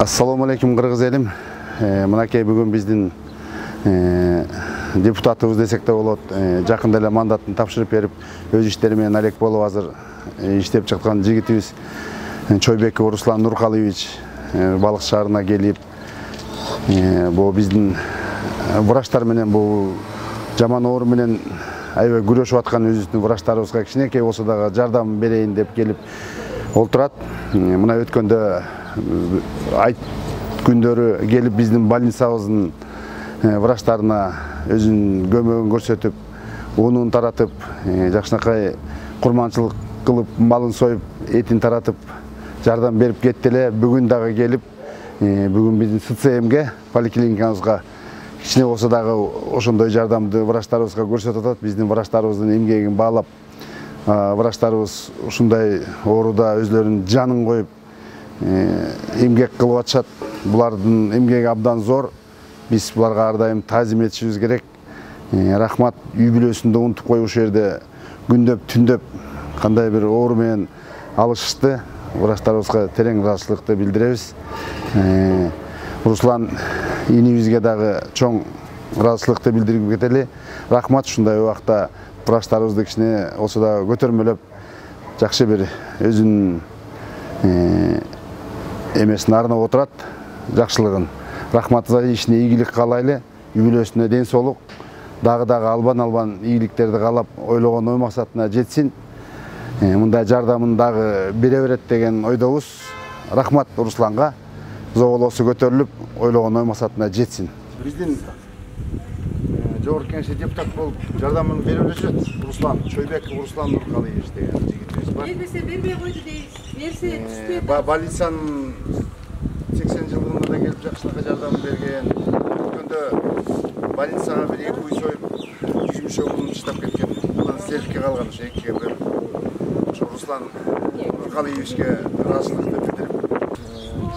Assalamu alaikum Кыргыз элим. Мынакей бүгүн биздин депутатыбыз десек да болот. Жакында эле мандатын тапшырып берип, өз иштери менен алек болуп азыр иштеп чыккан жигитибиз Чойбеков Руслан Нуркалиевич Балык шаарына келип, бул биздин врачтар менен бул жаман оору менен аябай күрөшүп аткан өзүбүздүн врачтарыбызга кичинекей болсо дагы жардам берейин деп келип олтурат. Мына өткөндө айт күндөрү келип биздин больницабыздын врачтарына өзүнүн көмөгүн көрсөтүп, унун таратып, жакшынакай курманчылык кылып, малын союп, этин таратып жардам берип кетти эле. Бүгүн дагы келип, бүгүн биздин СЦМге, поликлиникабызга кичине болсо дагы ошондой жардамды врачтарыбызга көрсөтүп атат. Биздин врачтарыбыздын эмгегин баалап, врачтарыбыз ушундай ооруда өзлөрүнүн жанын коюп эмгек кылып атышат. Булардын эмгеги абдан зор. Биз буларга ар дайым таазим этишибиз керек. Рахмат, үй бүлөсүндө унутуп коюп ушул жерде күндөп, түндөп кандай бир оору менен алышышты. Врачтарыбызга терең ыраазычылыкты билдиребиз. Руслан инибизге дагы чоң ыраазычылыкты билдирип кетели. Рахмат, ушундай убакта врачтарыбызды кичине болсо да көтөрмөлөп, жакшы бир өзүнүн эмесин арнап отурат, жакшылыгын. Рахмат за ишине ийгилик каалайлы, үй бүлөсүнө ден соолук, дагы албан ийгиликтерди каалап, ойлогон ой максатына жетсин. Мындай жардамын дагы бере берет деген ойдобуз. Рахмат Русланга, зоолосу көтөрүлүп, ойлогон ой максатына жетсин. Биздин жогорку кеңеште депутат болуп жардамын бере берет Руслан Чойбеков Руслан Нуркалиевич деген жигитибиз бар. Бербесе бербей койду дейбиз. Берсе түштү. Больницанын 80 жылдыгында да келип жакшынакай жардам берген. Өткөндө больницага бир 2 үй союп, 100 мишогун таштап кеткен. Анан селикке калган ошо 2-ге бөлүп. Ошо Руслан Нуркалиевичке ыраазычылыкты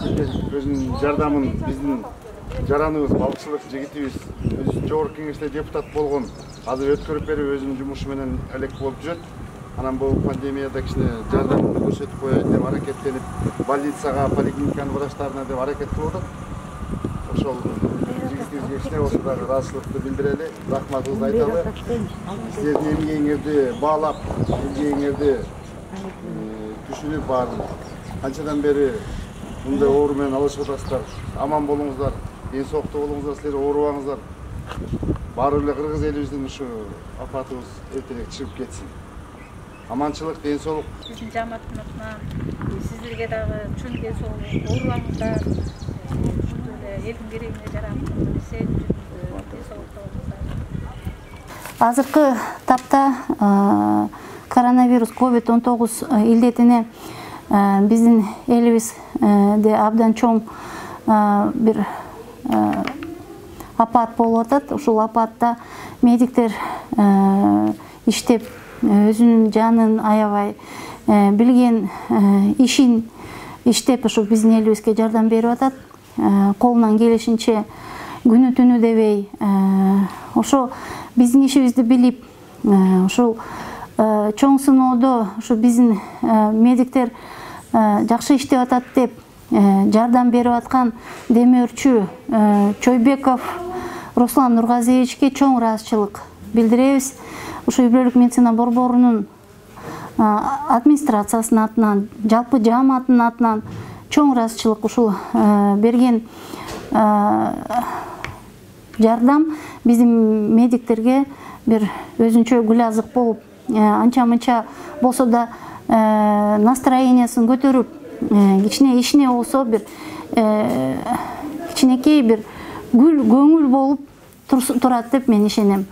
билдирип, өзүнүн жардамын биздин жараныбыз, балыкчылык жигитибиз, өзү жогорку кеңеште депутат болгон, азыр өткөрүп берип өзүнүн жумушу менен алек болуп жүрөт. Анан бул пандемияда кичине жардамды көрсөтүп коеюн деп аракеттенип, больницага, поликлиниканын врачтарына деп аракет кылып атат. Ошол жигитибизге кичине болсо дагы ыраазычылыкты билдирели, рахматыбызды айталы. Сиздердин эмгегиңерди баалап, эмгегиңерди түшүнүп баарын канчадан бери мындай оору менен алышып атасыздар. Аман болуңуздар, ден соолукта болуңуздар, силер оорубаңыздар. Баары эле кыргыз элибиздин ушу апатыбыз эртерээк чыгып кетсин. Аманчылык, ден соолук. Биздин жамааттын атынан сиздерге дагы чоң ден соолук, оорубаңыздар. Элдин керегине жараткан десе, ден соолукта болуңуздар. Азыркы тапта коронавирус COVID-19 илдетине биздин элибизде абдан чоң бир апат болуп атат. Ушул апатта медиктер иштеп, өзүнүн жанын аябай билген ишин иштеп, ушу биздин элибизге жардам берип атат. Колунан келишинче күнү түнү дебей, ошо биздин ишибизди билип, ушул чоң сыноодо ушу биздин медиктер жакшы иштеп атат деп жардам берип аткан демөөрчү Чойбеков Руслан Нуркалиевичке чоң ыраазычылык билдиребиз. Ушу үй бүлөлүк медицина борборунун администрациясынын атынан, жалпы жамааттын атынан чоң ыраазычылык ушул берген жардам биздин медиктерге бир өзүнчө гүл азык болуп, анча-мынча болсо да настроениясын көтөрүп, кичине ишине болсо бир кичинекей бир гүл көңүл болуп турат деп мен ишенем.